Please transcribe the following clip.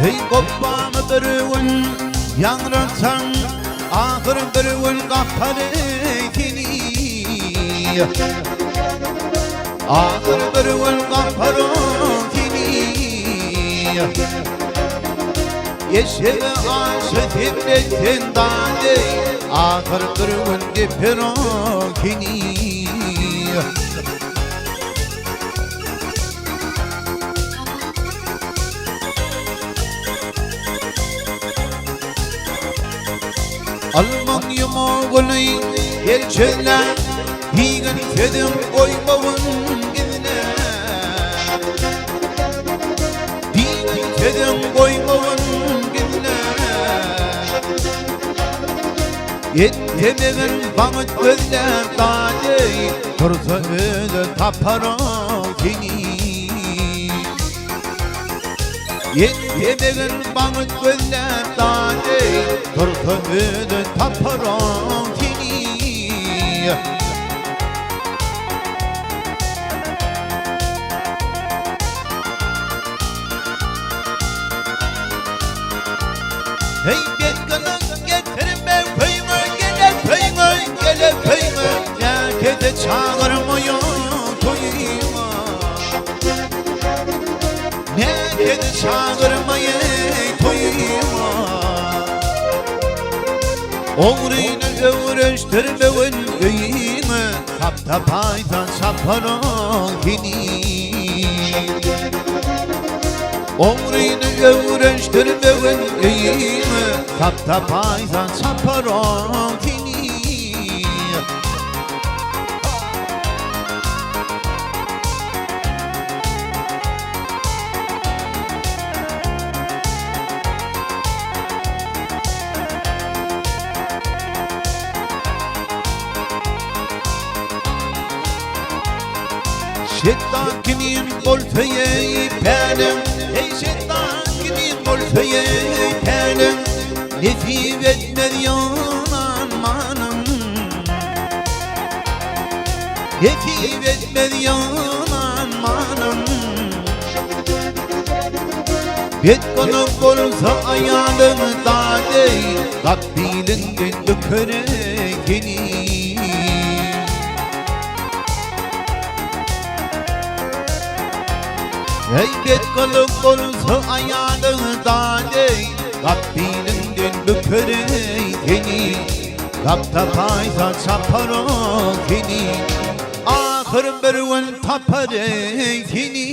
Hey koppamı dırıvın yanratan ahır dırıvın kaparetini ahır dırıvın kaparetini Yeşil aşık ibretin dade ahır dırıvın geperokini Almanya'm oğlu gelçeler Higen kedim koymavun gidine Higen kedim koymavun gidine Yettemeğin bağıt gözler dade Tursa öyle taparan kini Yettemeğin bağıt gözler dade Tursa öyle taparan kini Hey bekkanın getirme köyümü Gele köyümü, gele köyümü Yakete çağırmıyor toyuma Yakete çağırmıyor toyuma Oğruyla öğreştirmeyin köyümü Kapta paytan saparan kini Oğruyla öğreştirmeyin köyümü Kapta paytan saparan kini Şeytan kimin bolfeye penim Ey şeytan kimin bolfeye penim Nefif etmez yanan manım Nefif etmez yanan manım Bet konuk olsa ayağını dade Kalbilinden dökere geni Heybet kalıp olsa ayağını dade Kalbilinden dökere geni Kapta paysa çapara geni Ahır berven tapare geni